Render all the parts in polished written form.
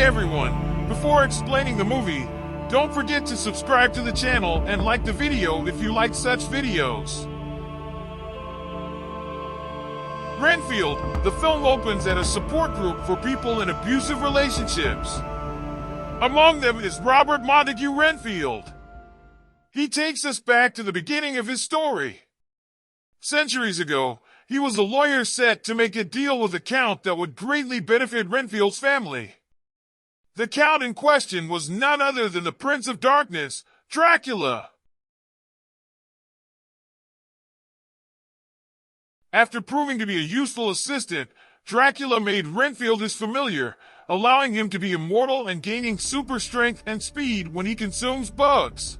everyone, before explaining the movie, don't forget to subscribe to the channel and like the video if you like such videos. Renfield, the film opens at a support group for people in abusive relationships. Among them is Robert Montague Renfield. He takes us back to the beginning of his story. Centuries ago, he was a lawyer set to make a deal with a count that would greatly benefit Renfield's family. The count in question was none other than the Prince of Darkness, Dracula. After proving to be a useful assistant, Dracula made Renfield his familiar, allowing him to be immortal and gaining super strength and speed when he consumes bugs.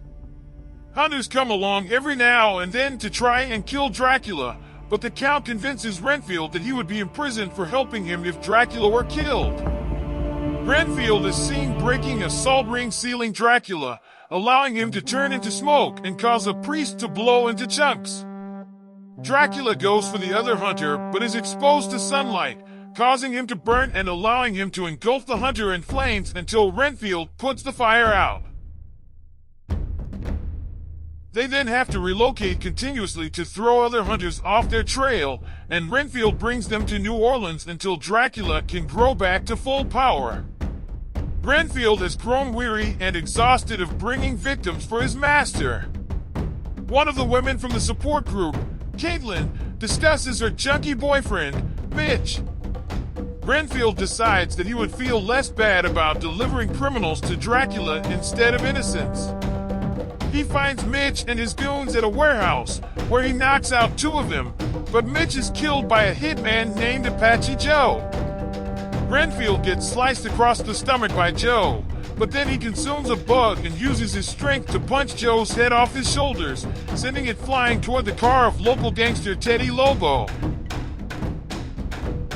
Hunters come along every now and then to try and kill Dracula, but the Count convinces Renfield that he would be imprisoned for helping him if Dracula were killed. Renfield is seen breaking a salt ring sealing Dracula, allowing him to turn into smoke and cause a priest to blow into chunks. Dracula goes for the other hunter, but is exposed to sunlight, causing him to burn and allowing him to engulf the hunter in flames until Renfield puts the fire out. They then have to relocate continuously to throw other hunters off their trail, and Renfield brings them to New Orleans until Dracula can grow back to full power. Renfield has grown weary and exhausted of bringing victims for his master. One of the women from the support group, Caitlin, discusses her junkie boyfriend, Mitch. Renfield decides that he would feel less bad about delivering criminals to Dracula instead of innocents. He finds Mitch and his goons at a warehouse, where he knocks out two of them, but Mitch is killed by a hitman named Apache Joe. Renfield gets sliced across the stomach by Joe, but then he consumes a bug and uses his strength to punch Joe's head off his shoulders, sending it flying toward the car of local gangster Teddy Lobo.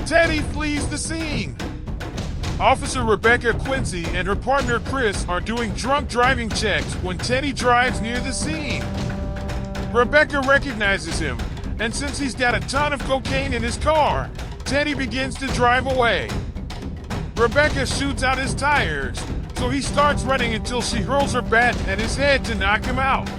Teddy flees the scene. Officer Rebecca Quincy and her partner Chris are doing drunk driving checks when Teddy drives near the scene. Rebecca recognizes him, and since he's got a ton of cocaine in his car, Teddy begins to drive away. Rebecca shoots out his tires, so he starts running until she hurls her bat at his head to knock him out.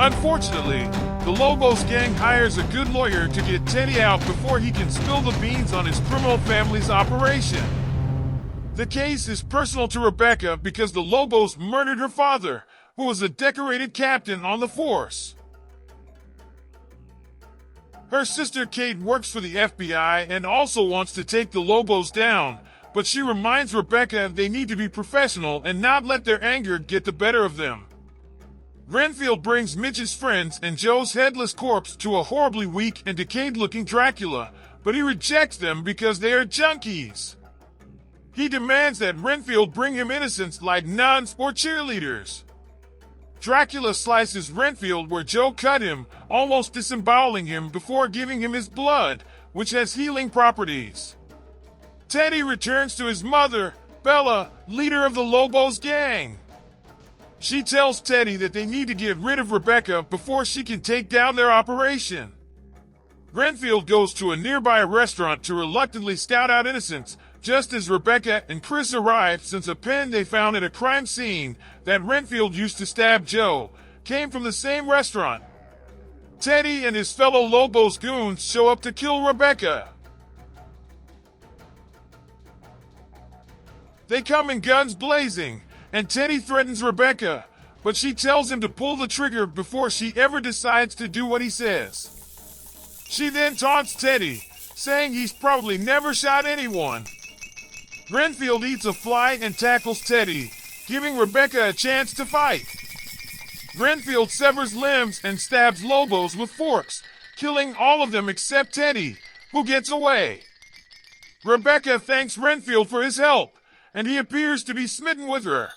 Unfortunately, the Lobos gang hires a good lawyer to get Teddy out before he can spill the beans on his criminal family's operation. The case is personal to Rebecca because the Lobos murdered her father, who was a decorated captain on the force. Her sister Kate works for the FBI and also wants to take the Lobos down, but she reminds Rebecca they need to be professional and not let their anger get the better of them. Renfield brings Mitch's friends and Joe's headless corpse to a horribly weak and decayed-looking Dracula, but he rejects them because they are junkies. He demands that Renfield bring him innocents like nuns or cheerleaders. Dracula slices Renfield where Joe cut him, almost disemboweling him before giving him his blood, which has healing properties. Teddy returns to his mother, Bella, leader of the Lobos gang. She tells Teddy that they need to get rid of Rebecca before she can take down their operation. Renfield goes to a nearby restaurant to reluctantly scout out innocents, just as Rebecca and Chris arrive, since a pen they found at a crime scene that Renfield used to stab Joe came from the same restaurant. Teddy and his fellow Lobos goons show up to kill Rebecca. They come in guns blazing, and Teddy threatens Rebecca, but she tells him to pull the trigger before she ever decides to do what he says. She then taunts Teddy, saying he's probably never shot anyone. Renfield eats a fly and tackles Teddy, giving Rebecca a chance to fight. Renfield severs limbs and stabs Lobos with forks, killing all of them except Teddy, who gets away. Rebecca thanks Renfield for his help, and he appears to be smitten with her.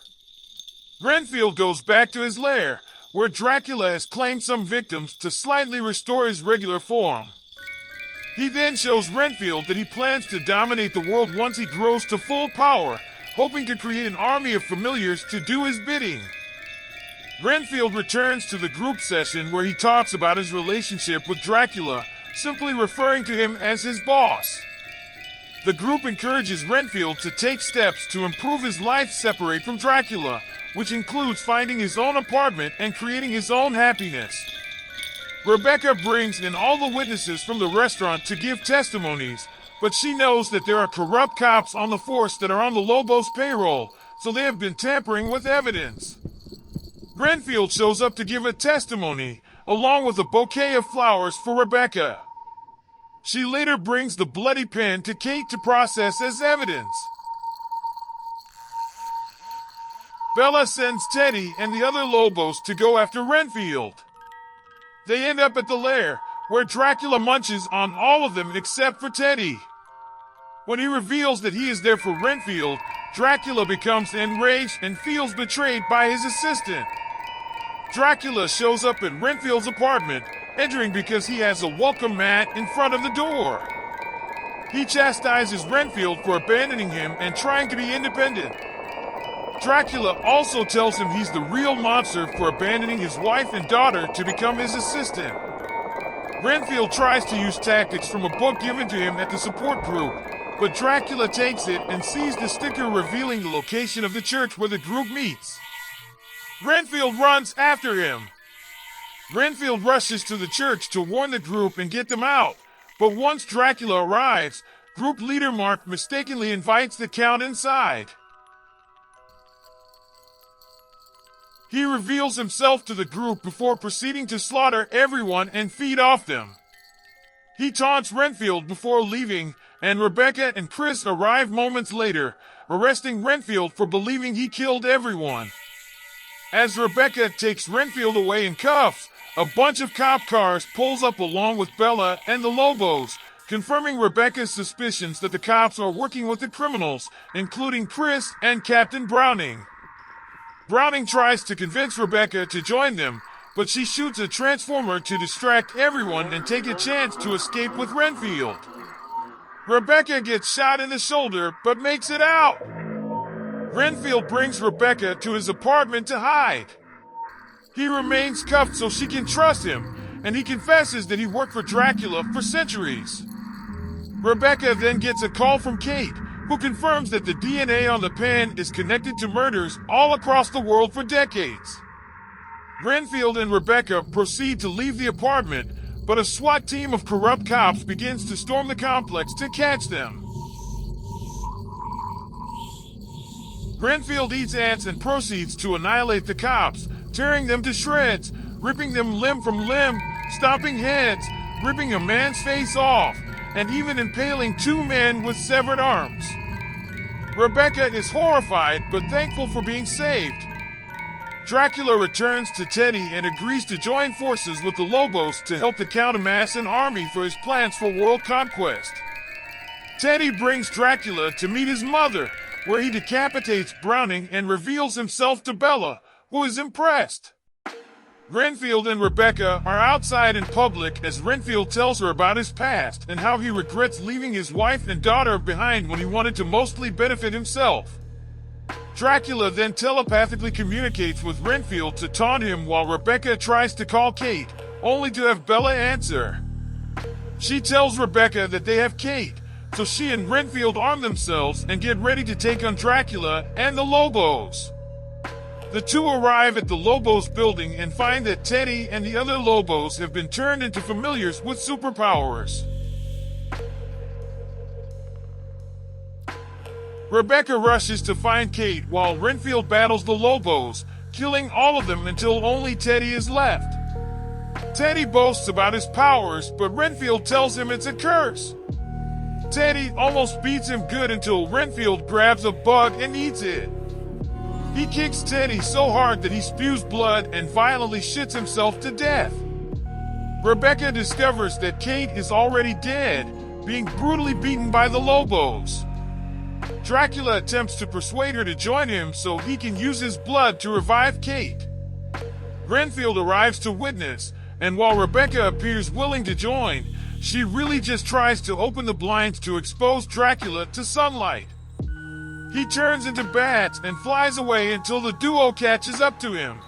Renfield goes back to his lair, where Dracula has claimed some victims to slightly restore his regular form. He then shows Renfield that he plans to dominate the world once he grows to full power, hoping to create an army of familiars to do his bidding. Renfield returns to the group session where he talks about his relationship with Dracula, simply referring to him as his boss. The group encourages Renfield to take steps to improve his life separate from Dracula, which includes finding his own apartment and creating his own happiness. Rebecca brings in all the witnesses from the restaurant to give testimonies, but she knows that there are corrupt cops on the force that are on the Lobos payroll, so they have been tampering with evidence. Renfield shows up to give a testimony, along with a bouquet of flowers for Rebecca. She later brings the bloody pen to Kate to process as evidence. Bella sends Teddy and the other Lobos to go after Renfield. They end up at the lair, where Dracula munches on all of them except for Teddy. When he reveals that he is there for Renfield, Dracula becomes enraged and feels betrayed by his assistant. Dracula shows up in Renfield's apartment, entering because he has a welcome mat in front of the door. He chastises Renfield for abandoning him and trying to be independent. Dracula also tells him he's the real monster for abandoning his wife and daughter to become his assistant. Renfield tries to use tactics from a book given to him at the support group, but Dracula takes it and sees the sticker revealing the location of the church where the group meets. Renfield runs after him. Renfield rushes to the church to warn the group and get them out, but once Dracula arrives, group leader Mark mistakenly invites the Count inside. He reveals himself to the group before proceeding to slaughter everyone and feed off them. He taunts Renfield before leaving, and Rebecca and Chris arrive moments later, arresting Renfield for believing he killed everyone. As Rebecca takes Renfield away in cuffs, a bunch of cop cars pulls up along with Bella and the Lobos, confirming Rebecca's suspicions that the cops are working with the criminals, including Chris and Captain Browning. Browning tries to convince Rebecca to join them, but she shoots a transformer to distract everyone and take a chance to escape with Renfield. Rebecca gets shot in the shoulder, but makes it out. Renfield brings Rebecca to his apartment to hide. He remains cuffed so she can trust him, and he confesses that he worked for Dracula for centuries. Rebecca then gets a call from Kate, who confirms that the DNA on the pen is connected to murders all across the world for decades. Renfield and Rebecca proceed to leave the apartment, but a SWAT team of corrupt cops begins to storm the complex to catch them. Renfield eats ants and proceeds to annihilate the cops, tearing them to shreds, ripping them limb from limb, stomping heads, ripping a man's face off, and even impaling two men with severed arms. Rebecca is horrified but thankful for being saved. Dracula returns to Teddy and agrees to join forces with the Lobos to help the Count amass an army for his plans for world conquest. Teddy brings Dracula to meet his mother, where he decapitates Browning and reveals himself to Bella, who is impressed. Renfield and Rebecca are outside in public as Renfield tells her about his past and how he regrets leaving his wife and daughter behind when he wanted to mostly benefit himself. Dracula then telepathically communicates with Renfield to taunt him while Rebecca tries to call Kate, only to have Bella answer. She tells Rebecca that they have Kate, so she and Renfield arm themselves and get ready to take on Dracula and the Lobos. The two arrive at the Lobos building and find that Teddy and the other Lobos have been turned into familiars with superpowers. Rebecca rushes to find Kate while Renfield battles the Lobos, killing all of them until only Teddy is left. Teddy boasts about his powers, but Renfield tells him it's a curse. Teddy almost beats him good until Renfield grabs a bug and eats it. He kicks Teddy so hard that he spews blood and violently shits himself to death. Rebecca discovers that Kate is already dead, being brutally beaten by the Lobos. Dracula attempts to persuade her to join him so he can use his blood to revive Kate. Renfield arrives to witness, and while Rebecca appears willing to join, she really just tries to open the blinds to expose Dracula to sunlight. He turns into bats and flies away until the duo catches up to him.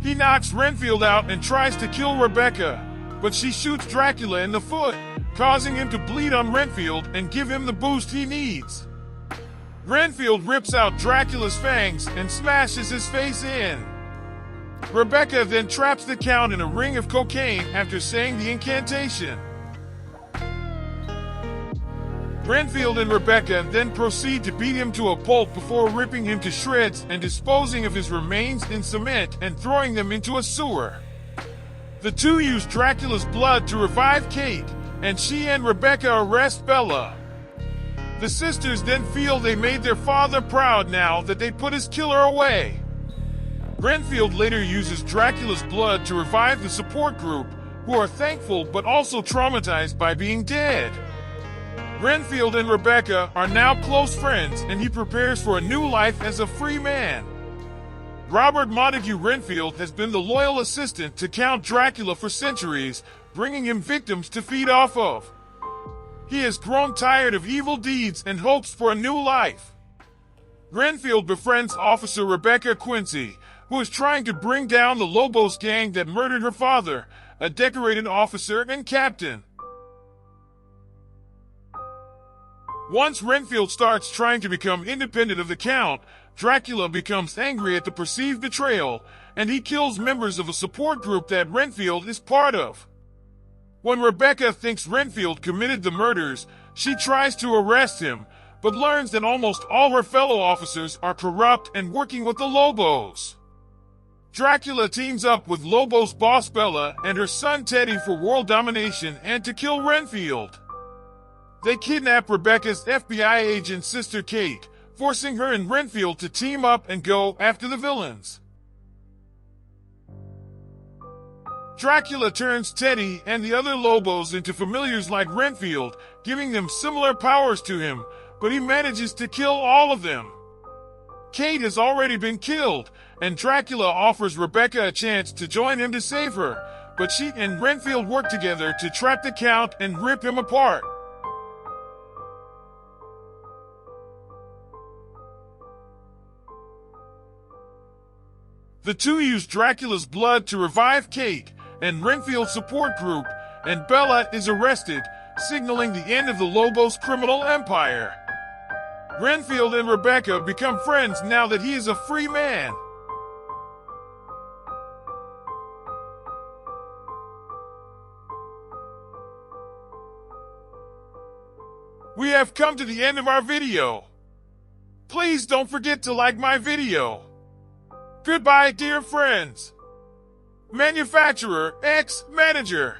He knocks Renfield out and tries to kill Rebecca, but she shoots Dracula in the foot, causing him to bleed on Renfield and give him the boost he needs. Renfield rips out Dracula's fangs and smashes his face in. Rebecca then traps the Count in a ring of cocaine after saying the incantation. Renfield and Rebecca then proceed to beat him to a pulp before ripping him to shreds and disposing of his remains in cement and throwing them into a sewer. The two use Dracula's blood to revive Kate, and she and Rebecca arrest Bella. The sisters then feel they made their father proud now that they put his killer away. Renfield later uses Dracula's blood to revive the support group, who are thankful but also traumatized by being dead. Renfield and Rebecca are now close friends, and he prepares for a new life as a free man. Robert Montague Renfield has been the loyal assistant to Count Dracula for centuries, bringing him victims to feed off of. He has grown tired of evil deeds and hopes for a new life. Renfield befriends Officer Rebecca Quincy, who is trying to bring down the Lobos gang that murdered her father, a decorated officer and captain. Once Renfield starts trying to become independent of the Count, Dracula becomes angry at the perceived betrayal, and he kills members of a support group that Renfield is part of. When Rebecca thinks Renfield committed the murders, she tries to arrest him, but learns that almost all her fellow officers are corrupt and working with the Lobos. Dracula teams up with Lobos boss Bella and her son Teddy for world domination and to kill Renfield. They kidnap Rebecca's FBI agent sister Kate, forcing her and Renfield to team up and go after the villains. Dracula turns Teddy and the other Lobos into familiars like Renfield, giving them similar powers to him, but he manages to kill all of them. Kate has already been killed, and Dracula offers Rebecca a chance to join him to save her, but she and Renfield work together to trap the Count and rip him apart. The two use Dracula's blood to revive Kate and Renfield's support group, and Bella is arrested, signaling the end of the Lobos criminal empire. Renfield and Rebecca become friends now that he is a free man. We have come to the end of our video. Please don't forget to like my video. Goodbye, dear friends. Manufacturer X Manager.